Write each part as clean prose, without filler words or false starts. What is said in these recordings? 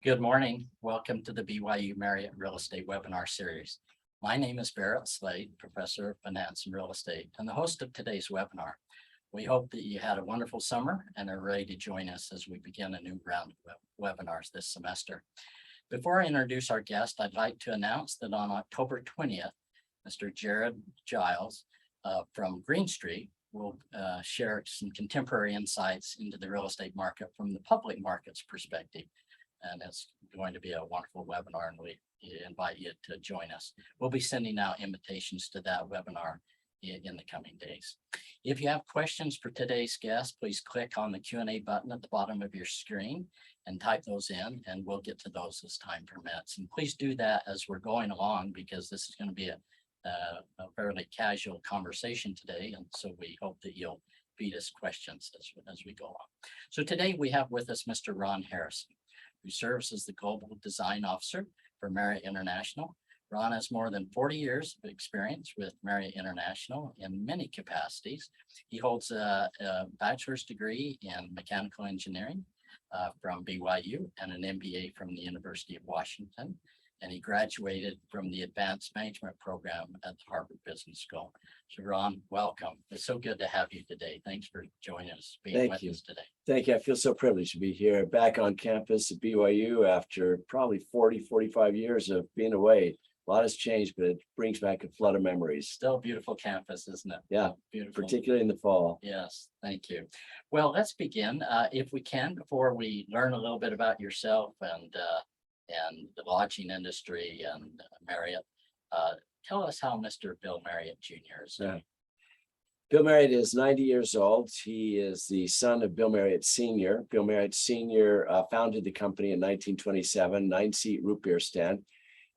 Good morning. Welcome to the BYU Marriott Real Estate Webinar Series. My name is Barrett, Slade, Professor of Finance and Real Estate, and the host of today's webinar. We hope that you had a wonderful summer and are ready to join us as we begin a new round of webinars this semester. Before I introduce our guest, I'd like to announce that on October 20th, Mr. Jared Giles from Green Street will share some contemporary insights into the real estate market from the public markets perspective. And it's going to be a wonderful webinar, and we invite you to join us. We'll be sending out invitations to that webinar in the coming days. If you have questions for today's guest, please click on the Q&A button at the bottom of your screen and type those in, and we'll get to those as time permits. And please do that as we're going along, because this is going to be a fairly casual conversation today. And so we hope that you'll feed us questions as we go on. So today we have with us Mr. Ron Harrison, who serves as the Global Design Officer for Marriott International. Ron has more than 40 years of experience with Marriott International in many capacities. He holds a bachelor's degree in mechanical engineering from BYU and an MBA from the University of Washington. And he graduated from the Advanced Management Program at the Harvard Business School. So Ron, welcome. It's so good to have you today. Thanks for joining us, being with us today. Thank you. I feel so privileged to be here back on campus at BYU after probably 45 years of being away. A lot has changed, but it brings back a flood of memories. Still a beautiful campus, isn't it? Yeah, beautiful. Particularly in the fall. Yes, thank you. Well, let's begin, if we can, before we learn a little bit about yourself and the lodging industry and Marriott. Tell us how Mr. Bill Marriott Jr. is. Bill Marriott is 90 years old. He is the son of Bill Marriott Sr. Bill Marriott Sr. Founded the company in 1927, 9-seat root beer stand.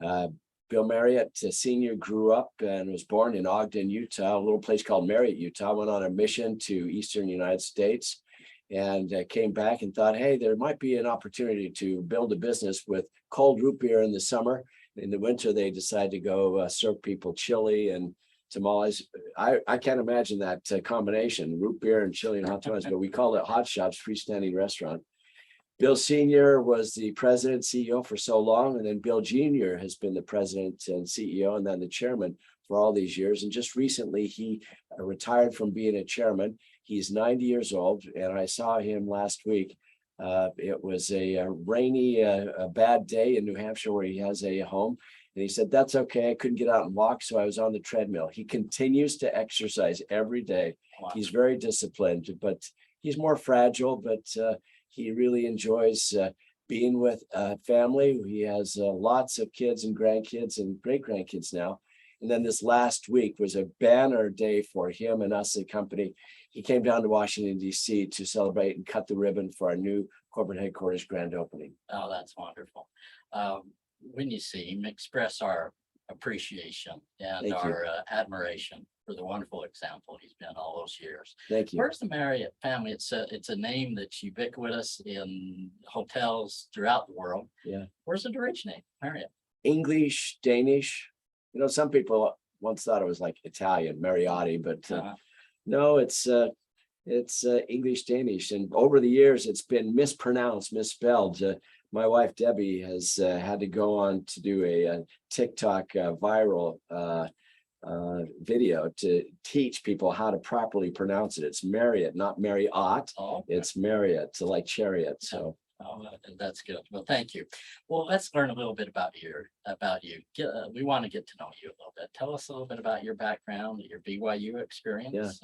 Bill Marriott Sr. grew up and was born in Ogden, Utah, a little place called Marriott, Utah. Went on a mission to Eastern United States and came back and thought, hey, there might be an opportunity to build a business with cold root beer in the summer. In the winter, they decided to go serve people chili and tamales. I can't imagine that combination, root beer and chili and hot tamales, but we called it Hot Shops, freestanding restaurant. Bill Sr. was the president, CEO for so long, and then Bill Jr. has been the president and CEO and then the chairman for all these years. And just recently, he retired from being a chairman. He's 90 years old, and I saw him last week. It was a rainy, a bad day in New Hampshire where he has a home. And he said, that's okay. I couldn't get out and walk, so I was on the treadmill. He continues to exercise every day. Wow. He's very disciplined, but he's more fragile, but he really enjoys being with family. He has lots of kids and grandkids and great-grandkids now. And then this last week was a banner day for him and us, the company. He came down to Washington, D.C. to celebrate and cut the ribbon for our new corporate headquarters grand opening. Oh, that's wonderful. When you see him, express our appreciation and our admiration for the wonderful example he's been all those years. Thank you. Where's the Marriott family? It's a name that's ubiquitous in hotels throughout the world. Yeah. Where's it originate, Marriott? English, Danish. You know, some people once thought it was like Italian, Mariotti, but no, it's English, Danish. And over the years, it's been mispronounced, misspelled. My wife, Debbie, has had to go on to do a TikTok viral video to teach people how to properly pronounce it. It's Marriott, not Marriott. Oh, okay. It's Marriott, like chariot. So. Oh, that's good. Well, thank you. Well, let's learn a little bit about you. We want to get to know you a little bit. Tell us a little bit about your background, your BYU experience,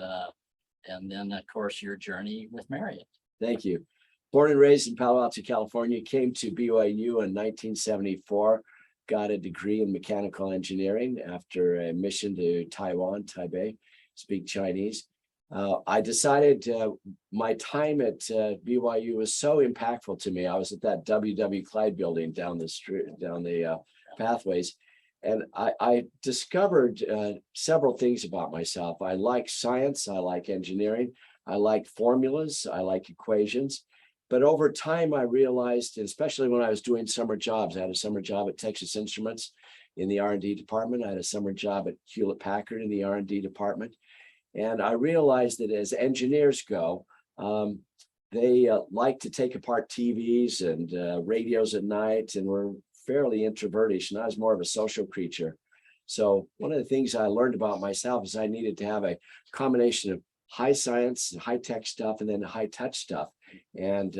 and then, of course, your journey with Marriott. Thank you. Born and raised in Palo Alto, California, came to BYU in 1974, got a degree in mechanical engineering after a mission to Taiwan, Taipei, speak Chinese. I decided my time at BYU was so impactful to me. I was at that W.W. Clyde building down the street, down the pathways, and I discovered several things about myself. I like science, I like engineering, I like formulas, I like equations. But over time, I realized, especially when I was doing summer jobs, I had a summer job at Texas Instruments in the R&D department. I had a summer job at Hewlett Packard in the R&D department. And I realized that as engineers go, they like to take apart TVs and radios at night, and were fairly introverted, and I was more of a social creature. So one of the things I learned about myself is I needed to have a combination of high science, high tech stuff, and then high touch stuff. And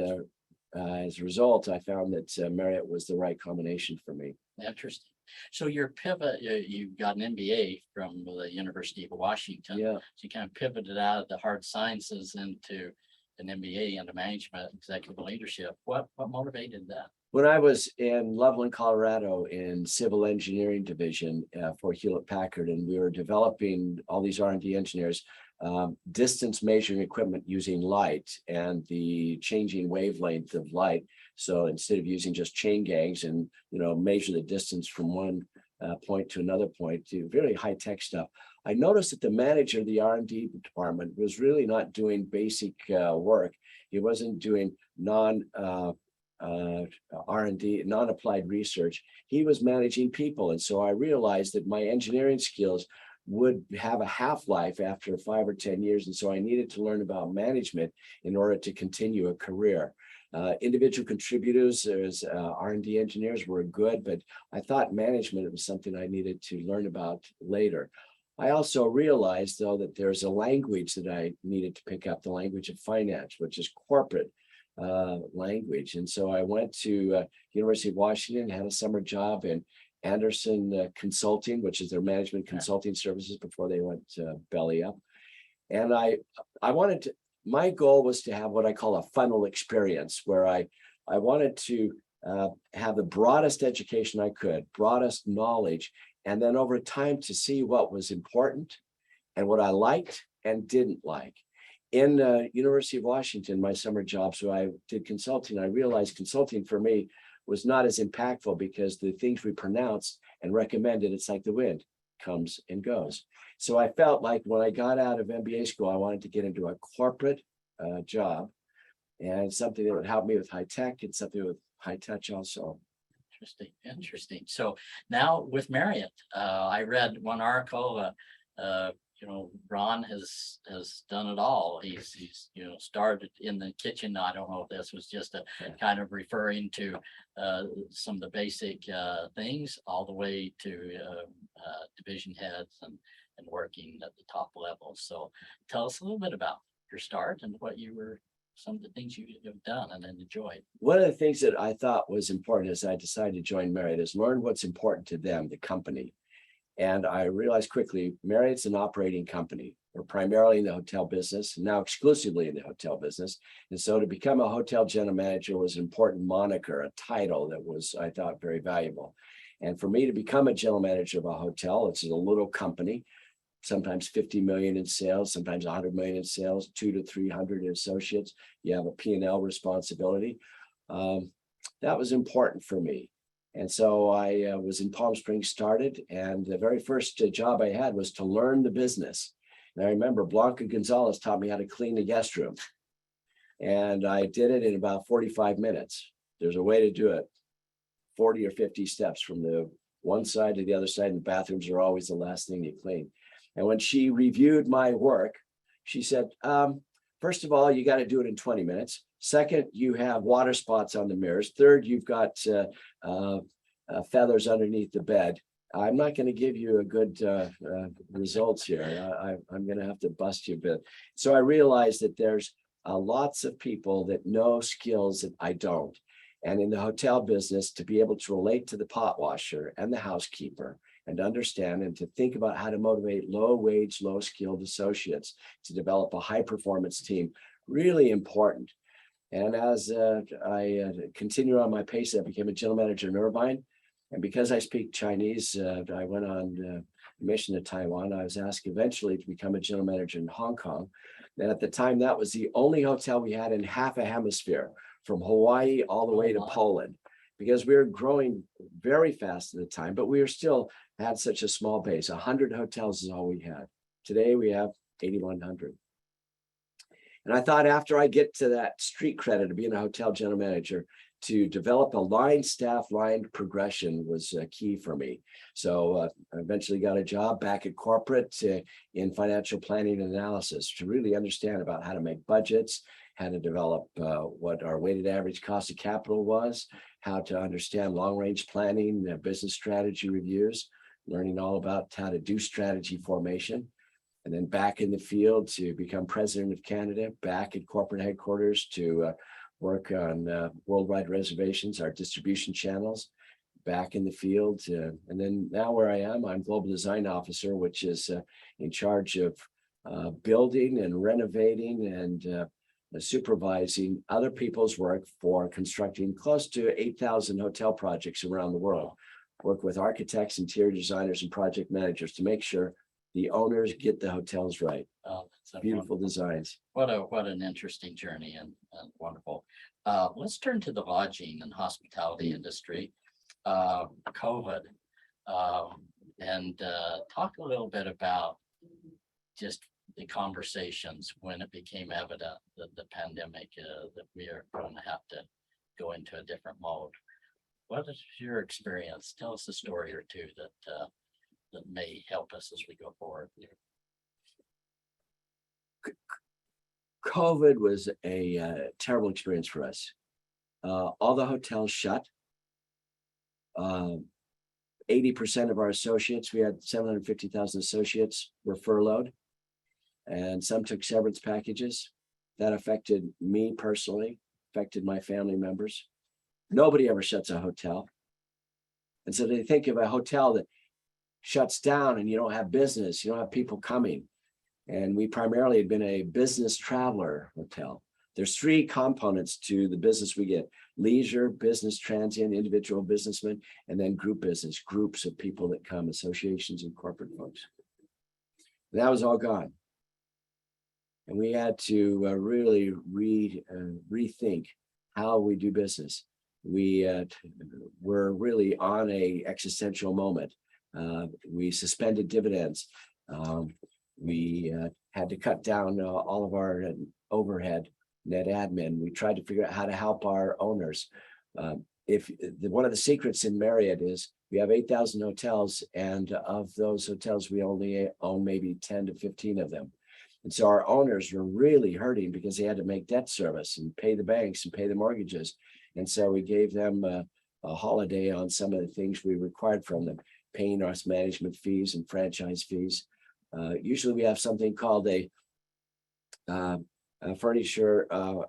as a result, I found that Marriott was the right combination for me. Interesting. So your pivot, you got an MBA from the University of Washington. Yeah. So you kind of pivoted out of the hard sciences into an MBA into management, executive leadership. What motivated that? When I was in Loveland, Colorado, in civil engineering division for Hewlett Packard, and we were developing all these R&D engineers, distance measuring equipment using light and the changing wavelength of light. So instead of using just chain gangs and measure the distance from one point to another point, to very high tech stuff, I noticed that the manager of the R&D department was really not doing basic work. He wasn't doing R&D, non-applied research. He was managing people. And so I realized that my engineering skills would have a half-life after 5 or 10 years. And so I needed to learn about management in order to continue a career. Individual contributors as R&D engineers were good, but I thought management was something I needed to learn about later. I also realized, though, that there's a language that I needed to pick up, the language of finance, which is corporate language. And so I went to University of Washington, had a summer job in Anderson Consulting, which is their management consulting services before they went belly up. And I wanted to, my goal was to have what I call a funnel experience, where I wanted to have the broadest education I could, broadest knowledge, and then over time to see what was important and what I liked and didn't like. In University of Washington, my summer job, so I did consulting. I realized consulting for me was not as impactful because the things we pronounced and recommended, it's like the wind, comes and goes. So I felt like when I got out of MBA school, I wanted to get into a corporate job and something that would help me with high tech and something with high touch also. Interesting. So now with Marriott, I read one article, Ron has done it all. He's started in the kitchen. I don't know if this was just a kind of referring to some of the basic things, all the way to division heads and working at the top level. So tell us a little bit about your start and some of the things you have done and enjoyed. One of the things that I thought was important as I decided to join Marriott is learn what's important to them, the company. And I realized quickly, Marriott's an operating company. We're primarily in the hotel business, now exclusively in the hotel business. And so to become a hotel general manager was an important moniker, a title that was, I thought, very valuable. And for me to become a general manager of a hotel, it's a little company, sometimes 50 million in sales, sometimes 100 million in sales, 200 to 300 associates. You have a P&L responsibility. That was important for me. And so I was in Palm Springs, started, and the very first job I had was to learn the business. And I remember Blanca Gonzalez taught me how to clean the guest room. And I did it in about 45 minutes. There's a way to do it, 40 or 50 steps from the one side to the other side, and bathrooms are always the last thing you clean. And when she reviewed my work, she said, first of all, you got to do it in 20 minutes. Second, you have water spots on the mirrors. Third, you've got feathers underneath the bed. I'm not going to give you a good results here. I'm going to have to bust you a bit. So I realized that there's lots of people that know skills that I don't. And in the hotel business, to be able to relate to the pot washer and the housekeeper and understand and to think about how to motivate low-wage, low-skilled associates to develop a high-performance team, really important. And as I continue on my pace, I became a general manager in Irvine. And because I speak Chinese, I went on a mission to Taiwan. I was asked eventually to become a general manager in Hong Kong. And at the time, that was the only hotel we had in half a hemisphere, from Hawaii all the way to Poland, because we were growing very fast at the time, but we were still had such a small base. 100 hotels is all we had. Today, we have 8,100. And I thought after I get to that street credit of being a hotel general manager, to develop a line staff line progression was key for me. So I eventually got a job back at corporate in financial planning and analysis to really understand about how to make budgets how to develop what our weighted average cost of capital was, how to understand long-range planning, business strategy reviews, learning all about how to do strategy formation, and then back in the field to become president of Canada, back at corporate headquarters to work on worldwide reservations, our distribution channels, back in the field. And then now where I am, I'm global design officer, which is in charge of building and renovating and supervising other people's work for constructing close to 8,000 hotel projects around the world. Work with architects, interior designers, and project managers to make sure the owners get the hotels right. Oh, that's a Beautiful designs. What an interesting journey and wonderful. Let's turn to the lodging and hospitality industry. COVID, and talk a little bit about just the conversations when it became evident that the pandemic, that we are going to have to go into a different mode. What is your experience? Tell us a story or two that may help us as we go forward. COVID was a terrible experience for us. All the hotels shut. 80% of our associates, we had 750,000 associates, were furloughed, and some took severance packages. That affected me personally, affected my family members. Nobody ever shuts a hotel. And so they think of a hotel that shuts down and you don't have business, you don't have people coming. And we primarily had been a business traveler hotel. There's three components to the business we get: leisure, business transient, individual businessmen, and then group business, groups of people that come, associations and corporate folks. That was all gone. And we had to really rethink how we do business. We were really on a existential moment. We suspended dividends. We had to cut down all of our overhead, net admin. We tried to figure out how to help our owners. One of the secrets in Marriott is we have 8,000 hotels, and of those hotels, we only own maybe 10 to 15 of them. And so our owners were really hurting because they had to make debt service and pay the banks and pay the mortgages. And so we gave them a holiday on some of the things we required from them, paying us management fees and franchise fees. Usually we have something called a furniture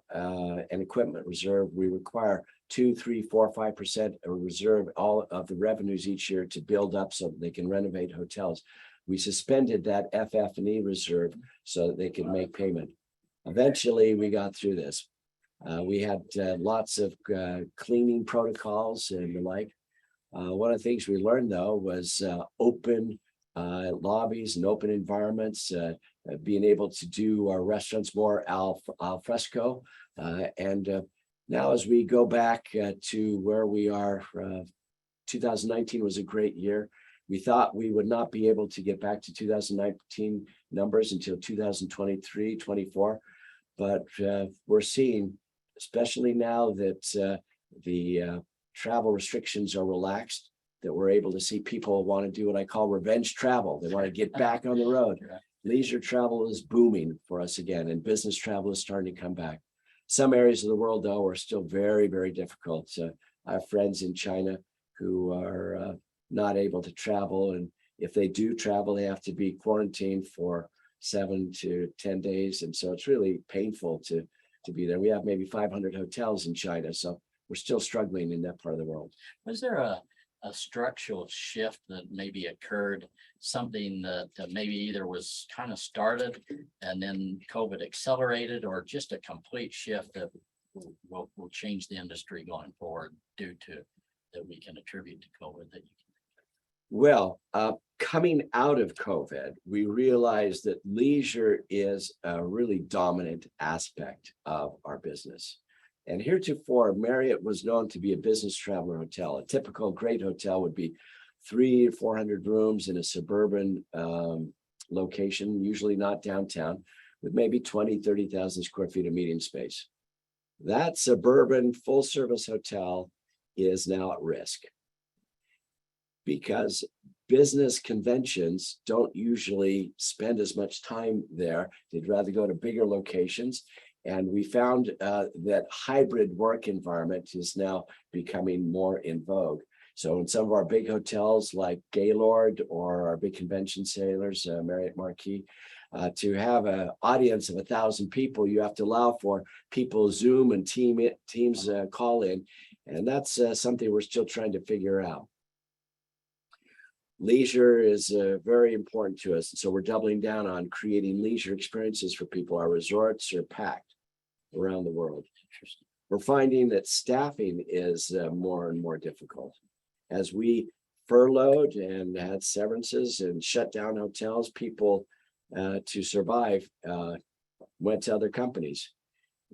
and equipment reserve. We require 2, 3, 4, 5% reserve all of the revenues each year to build up so that they can renovate hotels. We suspended that FF&E reserve so that they could make payment. Eventually, we got through this. We had lots of cleaning protocols and the like. One of the things we learned, though, was open lobbies and open environments, being able to do our restaurants more al fresco. Now as we go back to where we are, 2019 was a great year. We thought we would not be able to get back to 2019 numbers until 2023, 24. But we're seeing, especially now that the travel restrictions are relaxed, that we're able to see people want to do what I call revenge travel. They want to get back on the road. Leisure travel is booming for us again, and business travel is starting to come back. Some areas of the world, though, are still very, very difficult. I have friends in China who are not able to travel. And if they do travel, they have to be quarantined for 7 to 10 days. And so it's really painful to be there. We have maybe 500 hotels in China, so we're still struggling in that part of the world. Was there a structural shift that maybe occurred, something that maybe either was kind of started and then COVID accelerated, or just a complete shift that will change the industry going forward due to that we can attribute to COVID? Well, coming out of COVID, we realized that leisure is a really dominant aspect of our business. And heretofore, Marriott was known to be a business traveler hotel. A typical great hotel would be 300 to 400 rooms in a suburban location, usually not downtown, with maybe 20, 30,000 square feet of meeting space. That suburban full service hotel is now at risk because business conventions don't usually spend as much time there. They'd rather go to bigger locations. And we found that hybrid work environment is now becoming more in vogue. So in some of our big hotels like Gaylord or our big convention sailors, Marriott Marquis, to have an audience of 1,000 people, you have to allow for people Zoom and Teams call in. And that's something we're still trying to figure out. Leisure is very important to us. So we're doubling down on creating leisure experiences for people. Our resorts are packed around the world. We're finding that staffing is more and more difficult. As we furloughed and had severances and shut down hotels, people to survive went to other companies.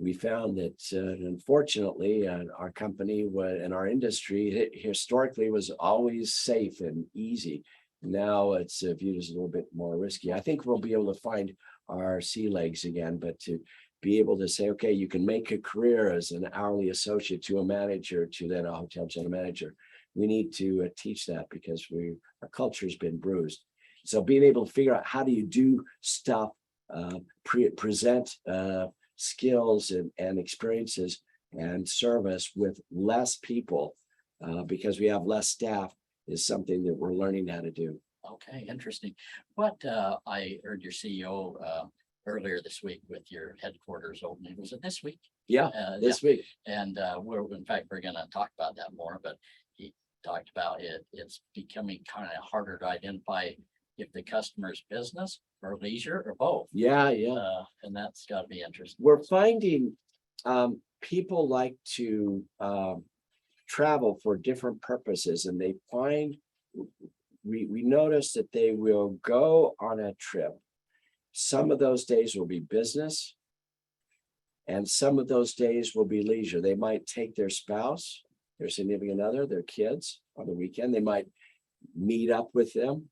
We found that unfortunately our company and our industry historically was always safe and easy. Now it's viewed as a little bit more risky. I think we'll be able to find our sea legs again, but to be able to say, okay, you can make a career as an hourly associate to a manager to then a hotel general manager. We need to teach that because our culture has been bruised. So being able to figure out how do you do stuff, present skills and experiences and service with less people because we have less staff is something that we're learning how to do. Okay, interesting. What I heard your CEO earlier this week with your headquarters opening. Was it this week? Yeah, this week. And we're going to talk about that more, but he talked about it's becoming kind of harder to identify if the customer's business or leisure or both. Yeah. And that's got to be interesting. We're finding people like to travel for different purposes, and they find we notice that they will go on a trip. Some of those days will be business, and some of those days will be leisure. They might take their spouse, their significant other, their kids on the weekend. They might meet up with them.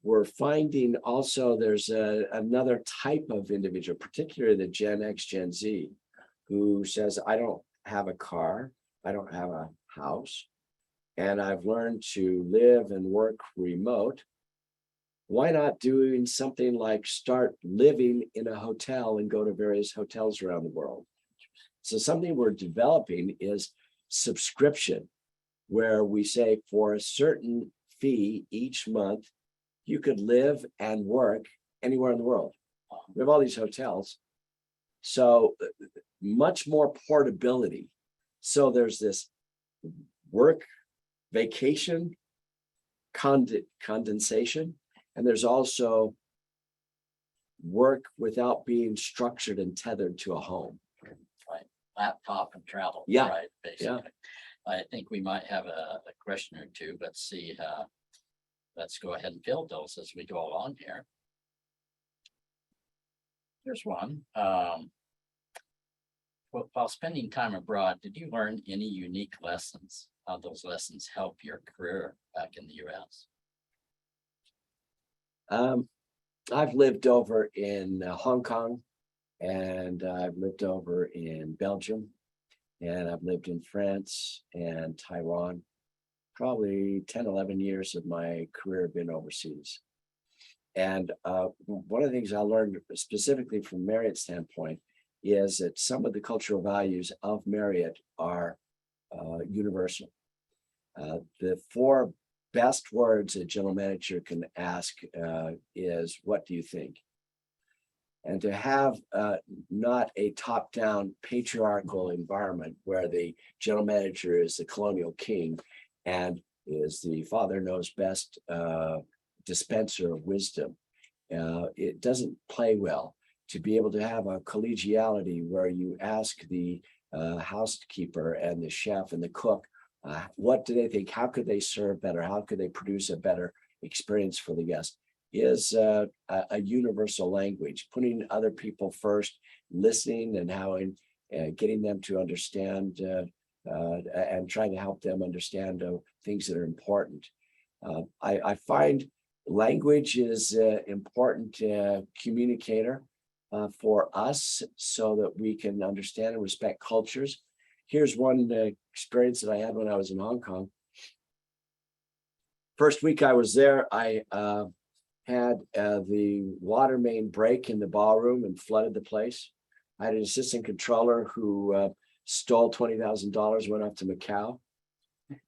We're finding also there's another type of individual, particularly the Gen X, Gen Z, who says, I don't have a car, I don't have a house, and I've learned to live and work remote. Why not doing something like start living in a hotel and go to various hotels around the world? So something we're developing is subscription, where we say for a certain fee each month, you could live and work anywhere in the world. We have all these hotels. So much more portability. So there's this work, vacation, condensation, and there's also work without being structured and tethered to a home. Right. Laptop and travel. Yeah. Right. Basically. Yeah. I think we might have a question or two. Let's see. Let's go ahead and field those as we go along here. Here's one. While spending time abroad, did you learn any unique lessons? How those lessons help your career back in the U.S.? I've lived over in Hong Kong, and I've lived over in Belgium, and I've lived in France and Taiwan. Probably 10, 11 years of my career have been overseas. And one of the things I learned specifically from Marriott's standpoint is that some of the cultural values of Marriott are universal. The four best words a general manager can ask is, what do you think? And to have not a top-down patriarchal environment where the general manager is the colonial king and is the father knows best dispenser of wisdom, it doesn't play well. To be able to have a collegiality where you ask the housekeeper and the chef and the cook, what do they think? How could they serve better? How could they produce a better experience for the guest? Is a universal language, putting other people first, listening and how getting them to understand and trying to help them understand things that are important. I find language is an important communicator for us so that we can understand and respect cultures. Here's one experience that I had when I was in Hong Kong. First week I was there, I had the water main break in the ballroom and flooded the place. I had an assistant controller who stole $20,000, went off to Macau.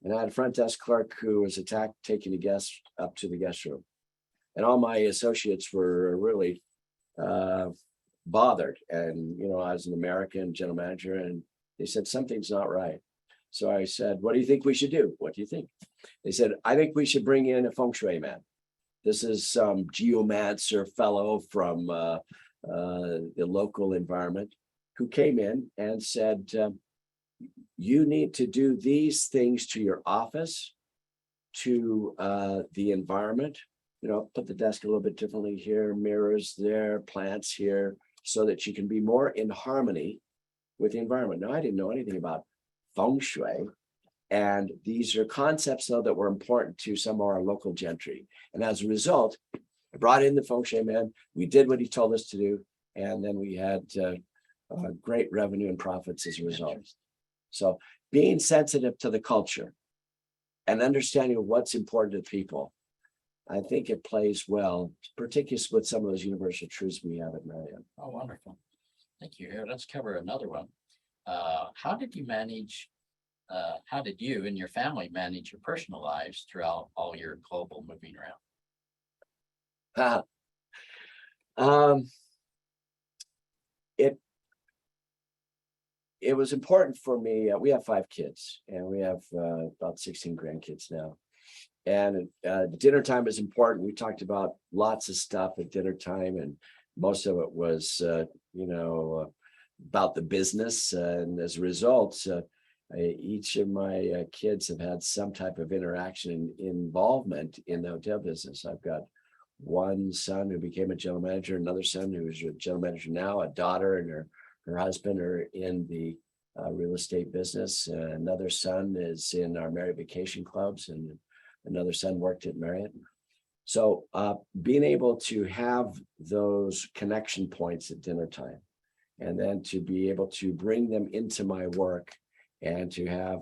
And I had a front desk clerk who was attacked, taking the guests up to the guest room. And all my associates were really bothered. And, you know, I was an American general manager, and they said, something's not right. So I said, what do you think we should do? What do you think? They said, I think we should bring in a feng shui man. This is some geomancer fellow from the local environment who came in and said, you need to do these things to your office, to the environment, you know, put the desk a little bit differently here, mirrors there, plants here, so that you can be more in harmony with the environment. Now, I didn't know anything about feng shui. And these are concepts, though, that were important to some of our local gentry. And as a result, I brought in the feng shui man. We did what he told us to do. And then we had great revenue and profits as a result. So being sensitive to the culture and understanding what's important to people, I think it plays well, particularly with some of those universal truths we have at Marriott. Oh, wonderful. Thank you. Here, let's cover another one. How did you and your family manage your personal lives throughout all your global moving around? It was important for me. We have 5 kids, and we have about 16 grandkids now. And dinner time is important. We talked about lots of stuff at dinner time, and most of it was, about the business. And as a result, each of my kids have had some type of interaction and involvement in the hotel business. I've got one son who became a general manager, another son who is a general manager now, a daughter and her husband are in the real estate business. Another son is in our Marriott vacation clubs, and another son worked at Marriott. So being able to have those connection points at dinner time, and then to be able to bring them into my work, and to have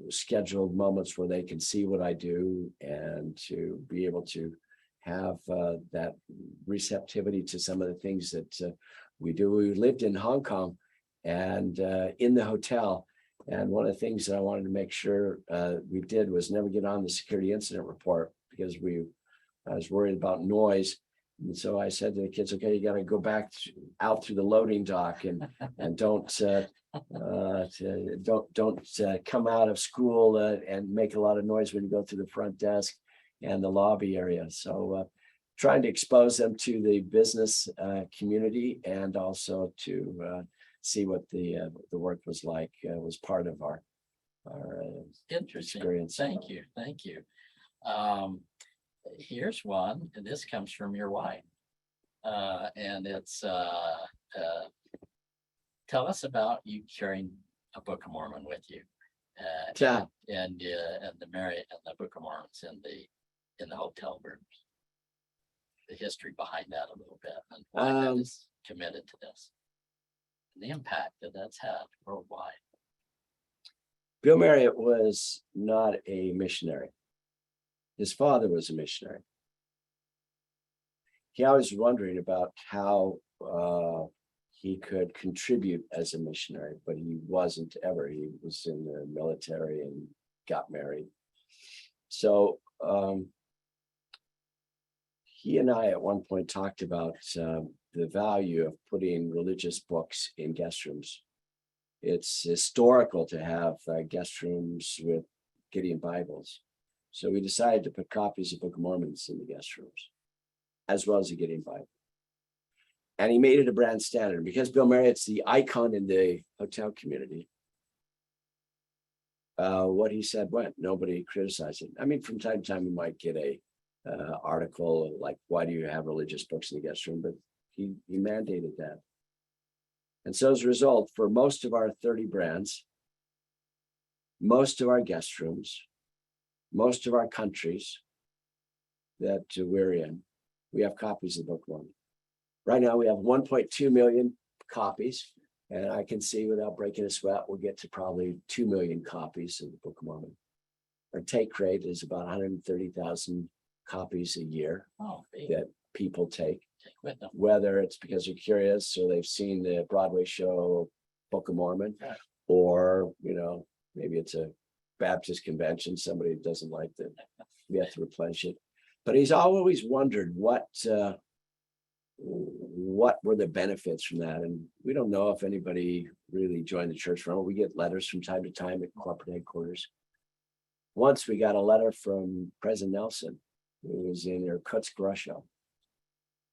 scheduled moments where they can see what I do, and to be able to have that receptivity to some of the things that we do. We lived in Hong Kong and in the hotel. And one of the things that I wanted to make sure we did was never get on the security incident report, because I was worried about noise. And so I said to the kids, okay, you got to go back out through the loading dock, and don't come out of school and make a lot of noise when you go through the front desk and the lobby area. So trying to expose them to the business community, and also to see what the work was like was part of our Interesting. experience. Thank you. Here's one, and this comes from your wife. And it's tell us about you carrying a Book of Mormon with you. And the Marriott and the Book of Mormon's in the hotel rooms. The history behind that a little bit, and why that is committed to this, and the impact that that's had worldwide. Bill Marriott was not a missionary. His father was a missionary. He always was wondering about how he could contribute as a missionary, but he wasn't ever. He was in the military and got married. So he and I at one point talked about the value of putting religious books in guest rooms. It's historical to have guest rooms with Gideon Bibles. So we decided to put copies of Book of Mormons in the guest rooms, as well as the Gideon Bible. And he made it a brand standard. Because Bill Marriott's the icon in the hotel community, what he said went. Nobody criticized it. I mean, from time to time, we might get a article like, why do you have religious books in the guest room? But he mandated that. And so as a result, for most of our 30 brands, most of our guest rooms, most of our countries that we're in, we have copies of the Book of Mormon. Right now, we have 1.2 million copies, and I can see without breaking a sweat, we'll get to probably 2 million copies of the Book of Mormon. Our take rate is about 130,000 copies a year that people take. with them. whether it's because they're curious or they've seen the Broadway show Book of Mormon, Right. or, maybe it's a Baptist convention, somebody doesn't like that, we have to replenish it. But he's always wondered what were the benefits from that. And we don't know if anybody really joined the church from it. We get letters from time to time at corporate headquarters. Once we got a letter from President Nelson, who was in Irkutsk, Russia.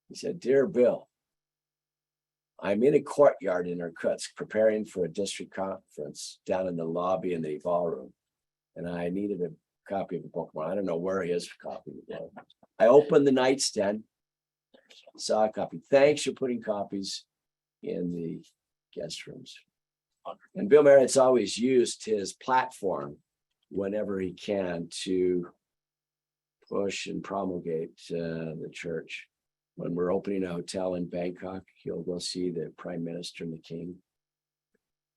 He said, "Dear Bill, I'm in a courtyard in Irkutsk preparing for a district conference down in the lobby in the ballroom. And I needed a copy of the book. I don't know where he is for copy of the book. I opened the nightstand, saw a copy. Thanks for putting copies in the guest rooms." And Bill Marriott's always used his platform whenever he can to push and promulgate the church. When we're opening a hotel in Bangkok, he'll go see the prime minister and the king.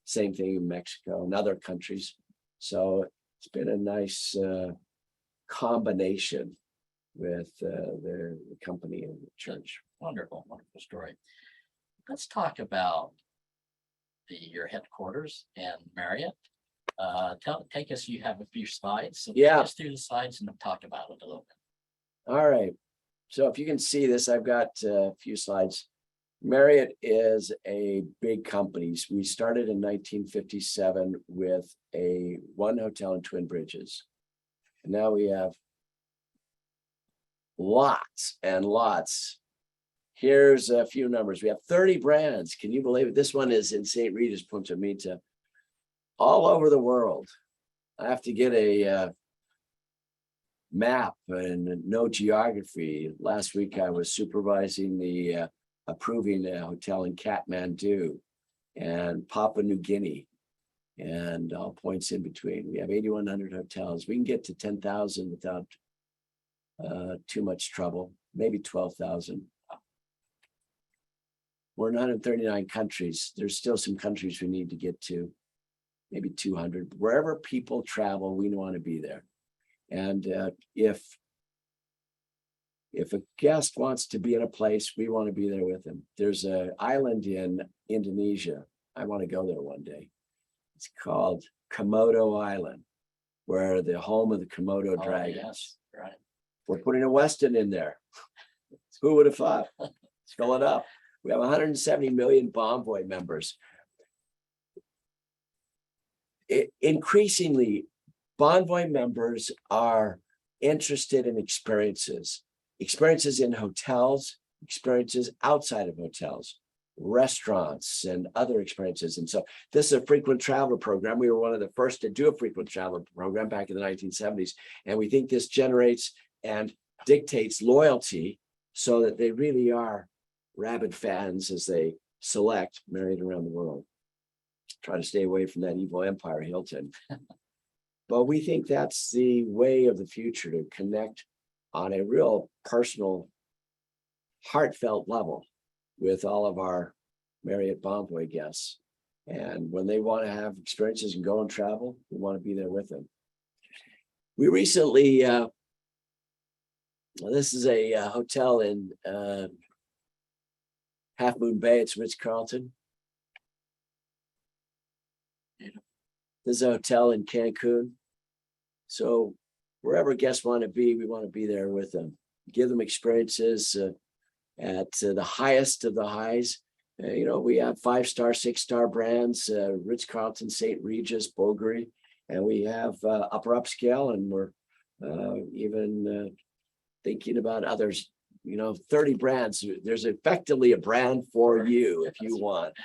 Same thing in Mexico and other countries. So it's been a nice combination with the company and the church. Wonderful, wonderful story. Let's talk about your headquarters and Marriott. Take us, you have a few slides. So Yeah. take us through the slides and talk about it a little bit. All right. So if you can see this, I've got a few slides. Marriott is a big company. We started in 1957 with one hotel in Twin Bridges. And now we have lots and lots. Here's a few numbers. We have 30 brands. Can you believe it? This one is in St. Regis, Punta Mita, all over the world. I have to get a map and know geography. Last week I was supervising the approving a hotel in Kathmandu and Papua New Guinea and all points in between. We have 8,100 hotels. We can get to 10,000 without too much trouble, maybe 12,000. We're in 139 countries. There's still some countries we need to get to, maybe 200. Wherever people travel, we want to be there. And if a guest wants to be in a place, we want to be there with them. There's an island in Indonesia. I want to go there one day. It's called Komodo Island, where the home of the Komodo dragons. Yes, right. We're putting a Westin in there. Who would have thought? Fill it up. We have 170 million Bonvoy members. Increasingly, Bonvoy members are interested in experiences in hotels, experiences outside of hotels, restaurants, and other experiences. And so this is a frequent traveler program. We were one of the first to do a frequent traveler program back in the 1970s. And we think this generates and dictates loyalty so that they really are rabid fans as they select Marriott around the world. Try to stay away from that evil empire, Hilton. But we think that's the way of the future, to connect on a real personal, heartfelt level with all of our Marriott Bonvoy guests. And when they want to have experiences and go and travel, we want to be there with them. We recently, this is a hotel in Half Moon Bay. It's Ritz-Carlton. There's a hotel in Cancun. So wherever guests want to be, we want to be there with them. Give them experiences at the highest of the highs. We have 5-star, 6-star brands, Ritz-Carlton, St. Regis, Bulgari, and we have upper upscale, and we're even thinking about others. 30 brands. There's effectively a brand for you if you want.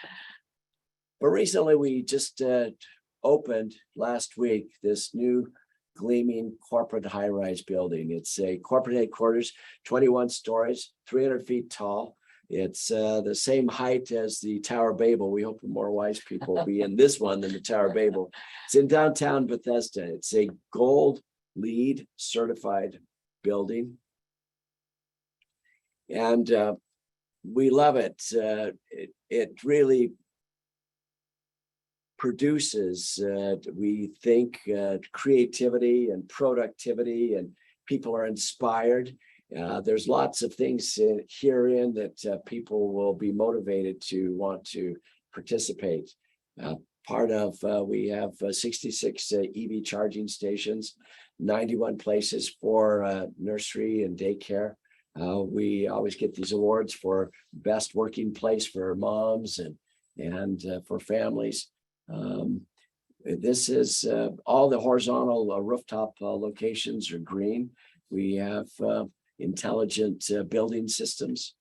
But recently we just opened last week this new gleaming corporate high-rise building. It's a corporate headquarters, 21 stories, 300 feet tall. It's the same height as the Tower Babel. We hope more wise people will be in this one than the Tower Babel. It's in downtown Bethesda. It's a gold LEED certified building. And we love it. It really produces, we think, creativity and productivity, and people are inspired. There's lots of things herein that people will be motivated to want to participate. Part of, we have 66 EV charging stations, 91 places for nursery and daycare. We always get these awards for best working place for moms and for families. This is all the horizontal rooftop locations are green. We have intelligent building systems.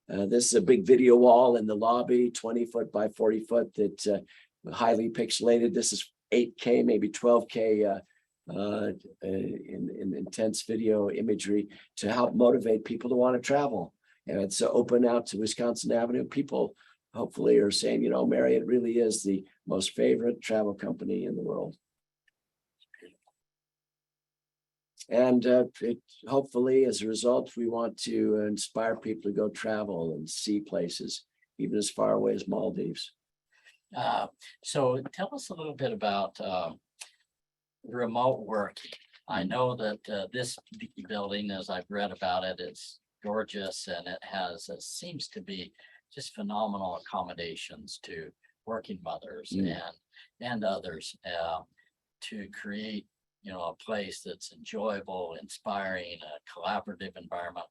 This is a big video wall in the lobby, 20 foot by 40 foot that highly pixelated. This is 8K, maybe 12K in intense video imagery to help motivate people to want to travel. And it's open out to Wisconsin Avenue. People hopefully are saying, you know, Marriott really is the most favorite travel company in the world. And hopefully, as a result, we want to inspire people to go travel and see places, even as far away as Maldives. So tell us a little bit about remote working. I know that this building, as I've read about it, is gorgeous, and it has seems to be just phenomenal accommodations to working mothers and others to create, you know, a place that's enjoyable, inspiring, a collaborative environment.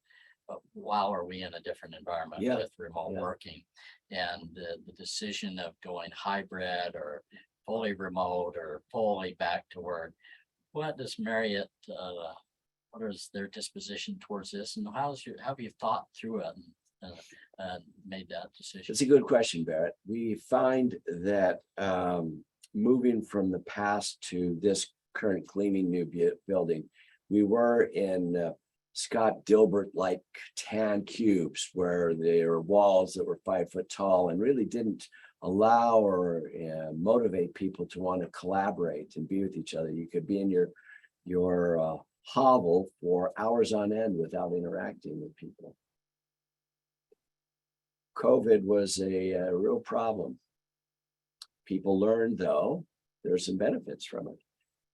But wow, are we in a different environment with remote working, and the decision of going hybrid or fully remote or fully back to work? What does Marriott, what is their disposition towards this, and how have you thought through it and made that decision? It's a good question, Barrett. We find that moving from the past to this current gleaming new building, we were in Scott Dilbert-like tan cubes where there were walls that were 5 foot tall and really didn't allow or motivate people to want to collaborate and be with each other. You could be in your hovel for hours on end without interacting with people. COVID was a real problem. People learned, though, there are some benefits from it.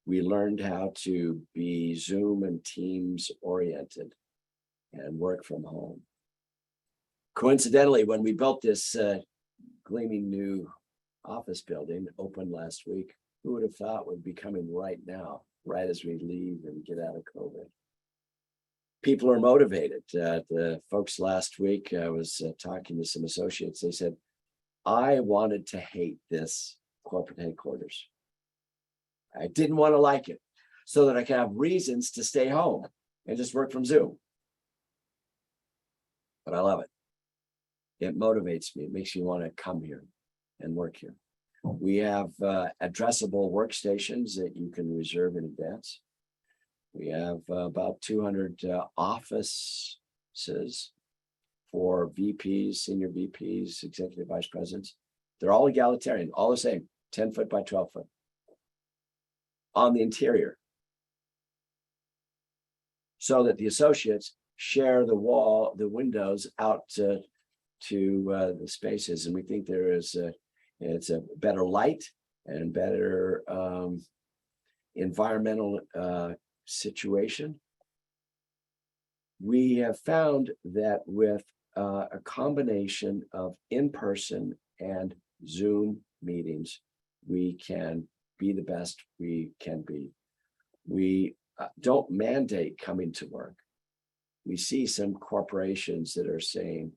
We learned how to be Zoom and Teams oriented and work from home. Coincidentally, when we built this gleaming new office building, opened last week, who would have thought would be coming right now, right as we leave and get out of COVID? People are motivated. The folks last week, I was talking to some associates. They said, I wanted to hate this corporate headquarters. I didn't want to like it so that I could have reasons to stay home and just work from Zoom. But I love it. It motivates me. It makes me want to come here and work here. We have addressable workstations that you can reserve in advance. We have about 200 offices for VPs, senior VPs, executive vice presidents. They're all egalitarian, all the same, 10 foot by 12 foot. On the interior, so that the associates share the the windows out to the spaces. And we think there is it's a better light and better environmental situation. We have found that with a combination of in-person and Zoom meetings, we can be the best we can be. We don't mandate coming to work. We see some corporations that are saying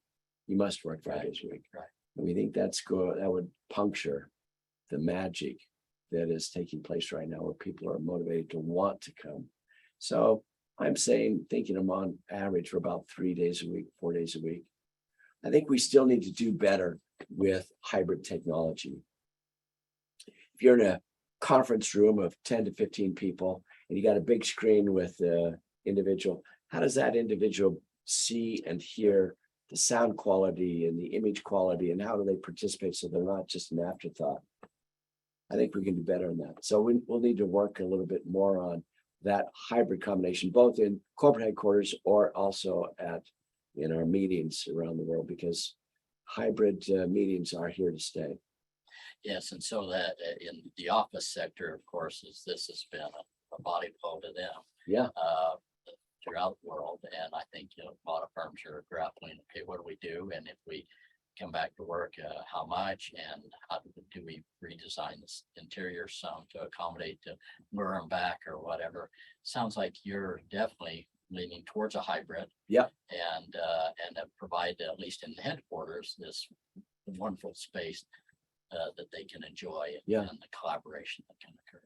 you must work 5 days a week. Right. And we think that would puncture the magic that is taking place right now, where people are motivated to want to come. So I'm thinking I'm on average for about 3 days a week, 4 days a week. I think we still need to do better with hybrid technology. If you're in a conference room of 10 to 15 people and you got a big screen with the individual, how does that individual see and hear the sound quality and the image quality, and how do they participate so they're not just an afterthought? I think we can do better on that. So we'll need to work a little bit more on that hybrid combination, both in corporate headquarters or also in our meetings around the world, because hybrid meetings are here to stay. Yes, and so that in the office sector, of course, this has been a body blow to them. Yeah. throughout the world. And I think, a lot of firms are grappling, okay, what do we do? And if we come back to work, how much, and how do we redesign this interior some to accommodate to lure them back or whatever? Sounds like you're definitely leaning towards a hybrid. Yeah. And provide, at least in the headquarters, this wonderful space that they can enjoy, and the collaboration that can occur.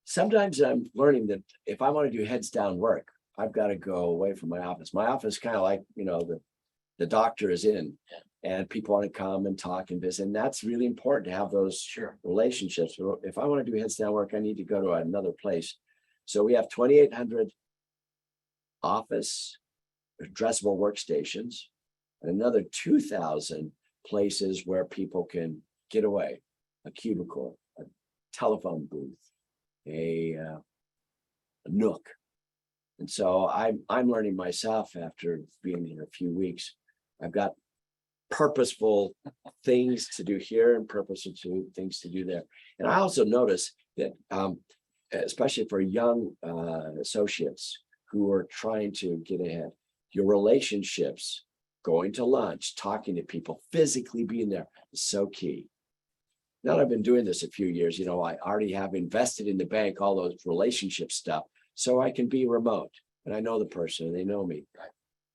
Sometimes I'm learning that if I want to do heads down work, I've got to go away from my office. My office is kind of like, the doctor is in, and people want to come and talk and visit. And that's really important to have those relationships. If I want to do heads down work, I need to go to another place. So we have 2,800 office addressable workstations and another 2,000 places where people can get away, a cubicle, a telephone booth, a nook. And so I'm learning myself after being here a few weeks. I've got purposeful things to do here and purposeful things to do there. And I also notice that, especially for young associates who are trying to get ahead, your relationships, going to lunch, talking to people, physically being there is so key. Now that I've been doing this a few years, I already have invested in the bank, all those relationship stuff, so I can be remote and I know the person and they know me. Right.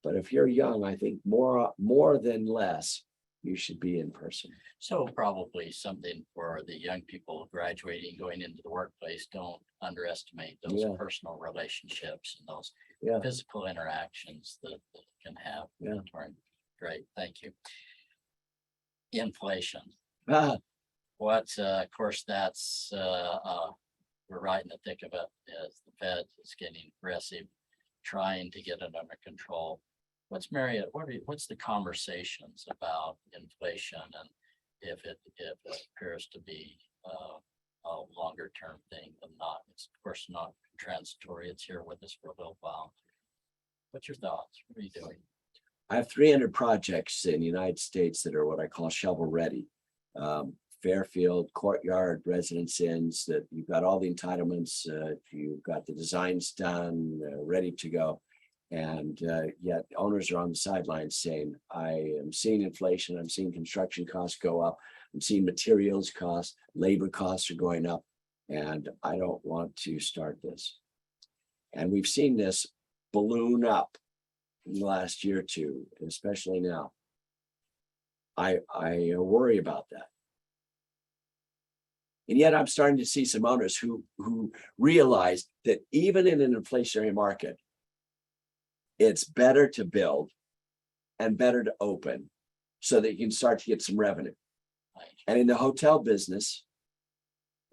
But if you're young, I think more than less, you should be in person. So probably something for the young people graduating, going into the workplace. Don't underestimate those personal relationships and those physical interactions that can have. Great, thank you. Inflation. Of course, that's we're right in the thick of it as the Fed is getting aggressive, trying to get it under control. What's Marriott? What's the conversations about inflation, and if it appears to be a longer term thing than not? It's of course not transitory. It's here with us for a little while. What's your thoughts? What are you doing? I have 300 projects in the United States that are what I call shovel ready. Fairfield, Courtyard, Residence Inns, that you've got all the entitlements, you've got the designs done, ready to go. And yet owners are on the sidelines saying, I am seeing inflation, I'm seeing construction costs go up, I'm seeing materials costs, labor costs are going up, and I don't want to start this. And we've seen this balloon up in the last year or two, especially now. I worry about that. And yet I'm starting to see some owners who realize that even in an inflationary market, it's better to build and better to open so that you can start to get some revenue. And in the hotel business,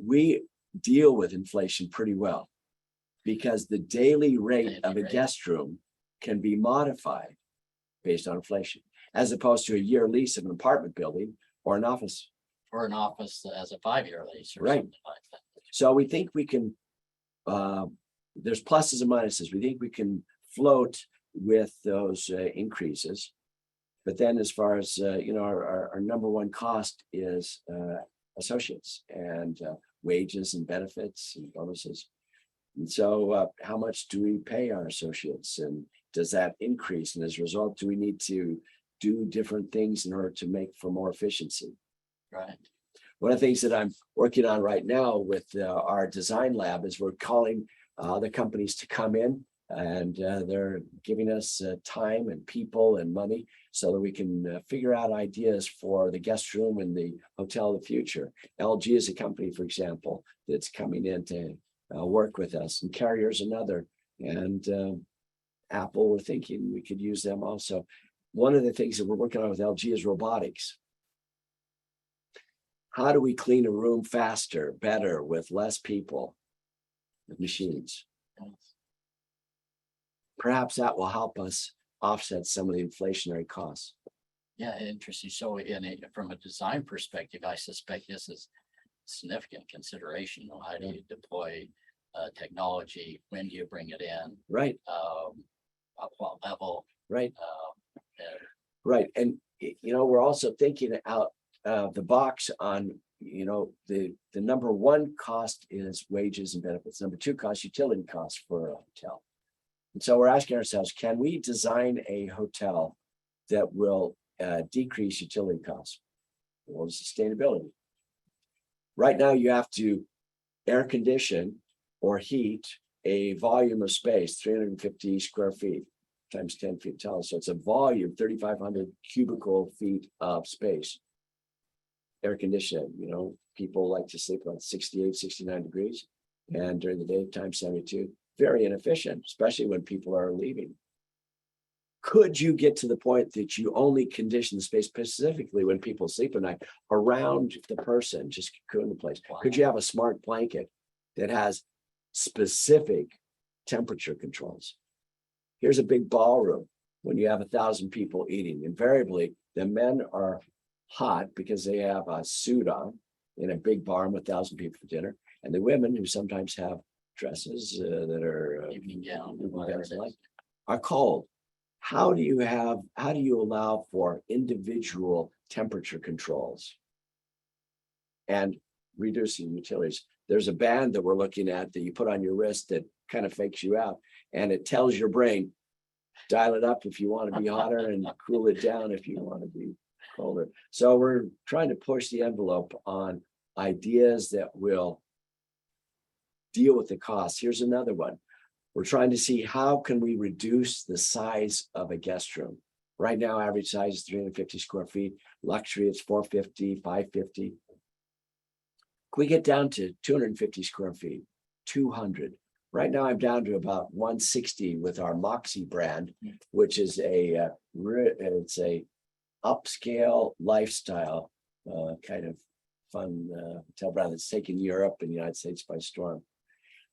we deal with inflation pretty well because the daily rate of a guest room can be modified based on inflation, as opposed to a year lease of an apartment building or an office. Or an office as a 5-year lease or Right. something like that. So we think we can, there's pluses and minuses. We think we can float with those increases. But then as far as, our number one cost is associates and wages and benefits and bonuses. And so how much do we pay our associates, and does that increase? And as a result, do we need to do different things in order to make for more efficiency? Right. One of the things that I'm working on right now with our design lab is we're calling the companies to come in, and they're giving us time and people and money so that we can figure out ideas for the guest room and the hotel of the future. LG is a company, for example, that's coming in to work with us, and Carrier's another, and Apple, we're thinking we could use them also. One of the things that we're working on with LG is robotics. How do we clean a room faster, better, with less people, with machines? Perhaps that will help us offset some of the inflationary costs. Yeah, interesting. So from a design perspective, I suspect this is significant consideration. How do you deploy technology? When do you bring it in? Right. At what level? Right. Right. And, we're also thinking out the box on, the number one cost is wages and benefits. Number two cost, utility costs for a hotel. And so we're asking ourselves, can we design a hotel that will decrease utility costs? Well, sustainability. Right now, you have to air condition or heat a volume of space, 350 square feet times 10 feet tall. So it's a volume, 3,500 cubical feet of space. Air conditioning, people like to sleep around 68, 69 degrees. And during the daytime, 72. Very inefficient, especially when people are leaving. Could you get to the point that you only condition the space specifically when people sleep at night around the person, just cocoon the place? Wow. Could you have a smart blanket that has specific temperature controls? Here's a big ballroom. When you have 1,000 people eating, invariably the men are hot because they have a suit on in a big bar with 1,000 people for dinner, and the women, who sometimes have dresses that are Evening gown, whatever it is. are cold. How do you allow for individual temperature controls and reducing utilities? There's a band that we're looking at that you put on your wrist that kind of fakes you out, and it tells your brain, dial it up if you want to be hotter and cool it down if you want to be colder. So we're trying to push the envelope on ideas that will deal with the costs. Here's another one. We're trying to see how can we reduce the size of a guest room. Right now, average size is 350 square feet. Luxury, it's 450, 550. Can we get down to 250 square feet, 200? Right now, I'm down to about 160 with our Moxie brand, which is it's a upscale lifestyle kind of fun hotel brand that's taken Europe and the United States by storm.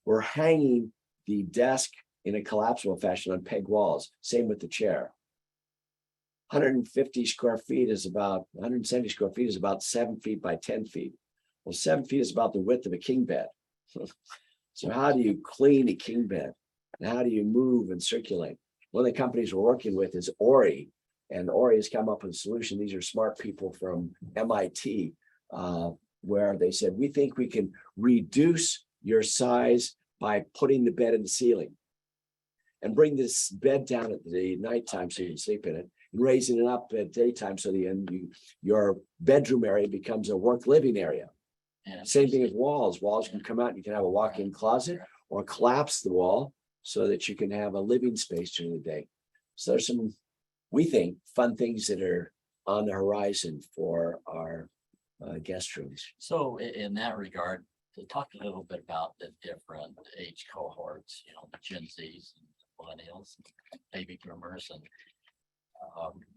We're hanging the desk in a collapsible fashion on peg walls. Same with the chair. 170 square feet is about 7 feet by 10 feet. Well, 7 feet is about the width of a king bed. So how do you clean a king bed? And how do you move and circulate? One of the companies we're working with is Ori, and Ori has come up with a solution. These are smart people from MIT, where they said, we think we can reduce your size by putting the bed in the ceiling and bring this bed down at the nighttime so you can sleep in it, and raising it up at daytime so your bedroom area becomes a work living area. Yeah. Same thing with walls. Walls can come out, you can have a walk-in closet or collapse the wall so that you can have a living space during the day. So there's some, we think, fun things that are on the horizon for our guest rooms. So in that regard, to talk a little bit about the different age cohorts, the Gen Zs and millennials, baby boomers, and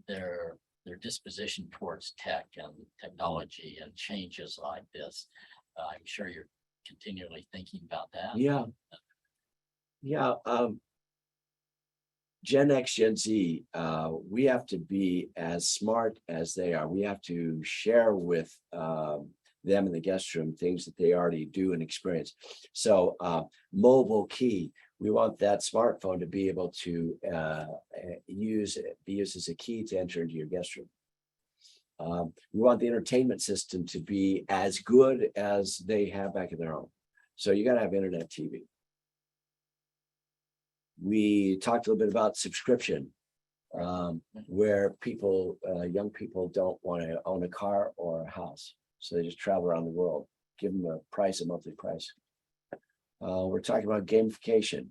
their disposition towards tech and technology and changes like this. I'm sure you're continually thinking about that. Yeah. Gen X, Gen Z, we have to be as smart as they are. We have to share with them in the guest room things that they already do and experience. So mobile key, we want that smartphone to be able to be used as a key to enter into your guest room. We want the entertainment system to be as good as they have back in their home. So you got to have internet TV. We talked a little bit about subscription, where young people don't want to own a car or a house. So they just travel around the world, give them a monthly price. We're talking about gamification,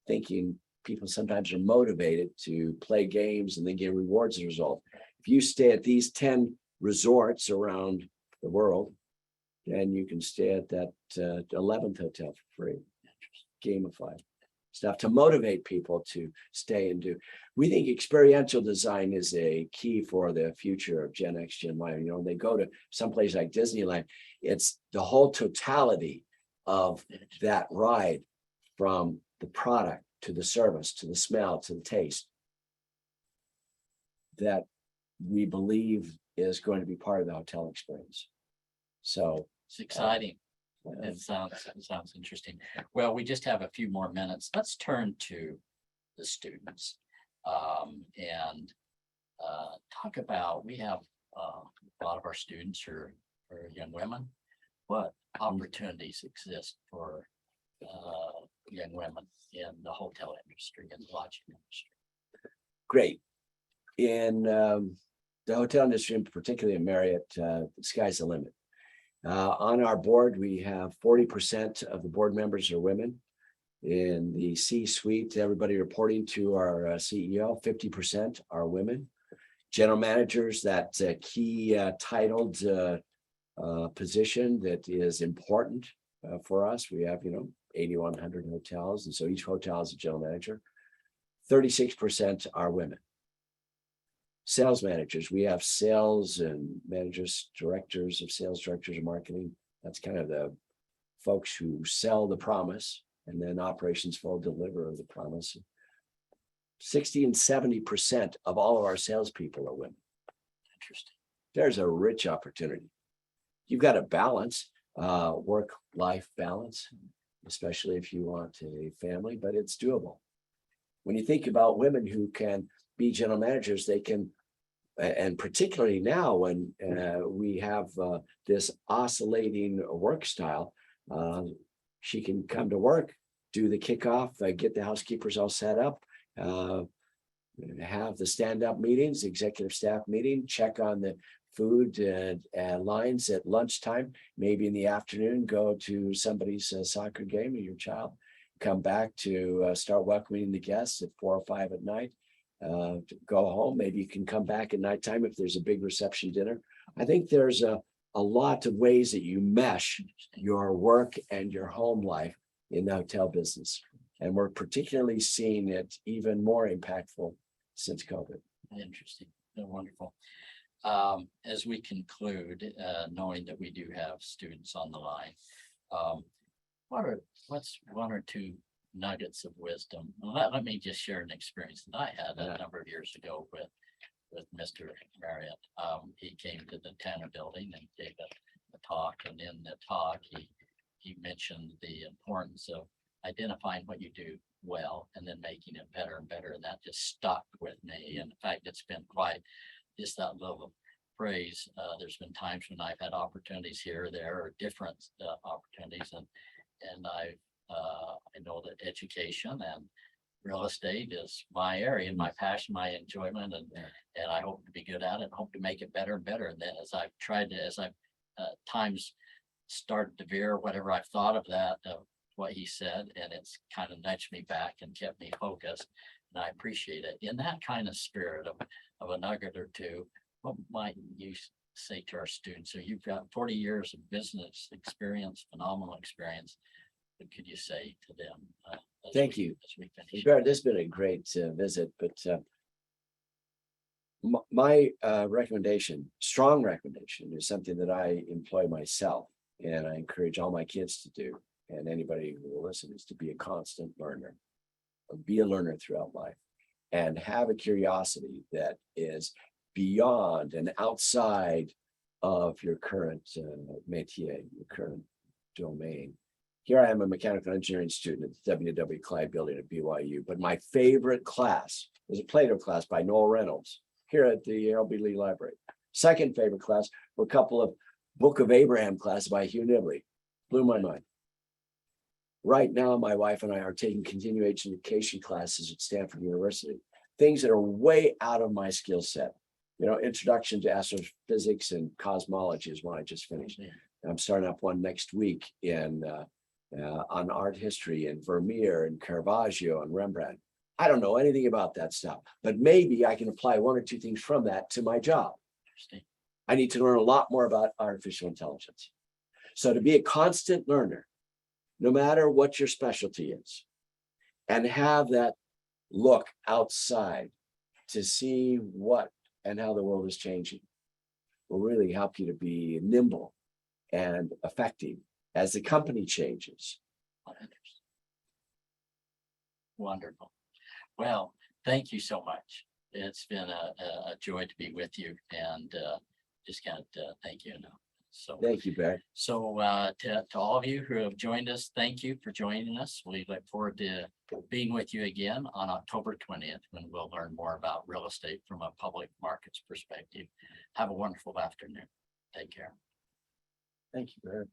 thinking people sometimes are motivated to play games and then get rewards as a result. If you stay at these 10 resorts around the world, then you can stay at that 11th hotel for free. Gamified stuff to motivate people to stay and do. We think experiential design is a key for the future of Gen X, Gen Y. When they go to someplace like Disneyland, it's the whole totality of that ride, from the product to the service, to the smell, to the taste, that we believe is going to be part of the hotel experience. So it's exciting. It sounds interesting. Well, we just have a few more minutes. Let's turn to the students and talk about, we have a lot of our students are young women. What opportunities exist for young women in the hotel industry and lodging industry. Great. In the hotel industry, and particularly in Marriott, the sky's the limit. On our board, we have 40% of the board members are women. In the C-suite, everybody reporting to our CEO, 50% are women. General managers, that key titled position that is important for us. We have, 8,100 hotels, and so each hotel has a general manager. 36% are women. Sales managers, we have sales and managers, directors of sales, directors of marketing. That's kind of the folks who sell the promise, and then operations will deliver the promise. 60 and 70% of all of our salespeople are women. Interesting. There's a rich opportunity. You've got to balance work-life balance, especially if you want a family, but it's doable. When you think about women who can be general managers, they can, and particularly now when we have this oscillating work style, she can come to work, do the kickoff, get the housekeepers all set up, have the stand-up meetings, executive staff meeting, check on the food lines at lunchtime, maybe in the afternoon, go to somebody's soccer game with your child, come back to start welcoming the guests at 4 or 5 at night, to go home. Maybe you can come back at nighttime if there's a big reception dinner. I think there's a lot of ways that you mesh your work and your home life in the hotel business. And we're particularly seeing it even more impactful since COVID. Interesting. Wonderful. As we conclude, knowing that we do have students on the line, what's one or two nuggets of wisdom? Let me just share an experience that I had a number of years ago with Mr. Marriott. He came to the Tanner building and gave a talk, and in the talk he mentioned the importance of identifying what you do well and then making it better and better, and that just stuck with me. And in fact, it's been quite just that little phrase. There's been times when I've had opportunities here or there, or different opportunities, and I know that education and real estate is my area, my passion, my enjoyment, and I hope to be good at it, hope to make it better and better. And then as I've times started to veer, whatever I've thought of that, what he said, and it's kind of nudged me back and kept me focused, and I appreciate it. In that kind of spirit of a nugget or two, what might you say to our students? So you've got 40 years of business experience, phenomenal experience. What could you say to them? Thank you. As we finish? Barrett, this has been a great visit, but my recommendation, strong recommendation, is something that I employ myself, and I encourage all my kids to do, and anybody who will listen, is to be a constant learner, be a learner throughout life, and have a curiosity that is beyond and outside of your current métier, your current domain. Here I am, a mechanical engineering student at the W.W. Clyde building at BYU, but my favorite class was a Plato class by Noel Reynolds here at the L.B. Lee Library. Second favorite class were a couple of Book of Abraham classes by Hugh Nibley. Blew my mind. Right now, my wife and I are taking continuation education classes at Stanford University, things that are way out of my skill set. Introduction to astrophysics and cosmology is one I just finished. I'm starting up one next week on art history and Vermeer and Caravaggio and Rembrandt. I don't know anything about that stuff, but maybe I can apply one or two things from that to my job. I need to learn a lot more about artificial intelligence. So to be a constant learner, no matter what your specialty is, and have that look outside to see what and how the world is changing, will really help you to be nimble and effective as the company changes. Wonderful. Well, thank you so much. It's been a joy to be with you, and just can't thank you enough. So thank you, Barrett. So to all of you who have joined us, thank you for joining us. We look forward to being with you again on October 20th, when we'll learn more about real estate from a public markets perspective. Have a wonderful afternoon. Take care. Thank you, Barrett.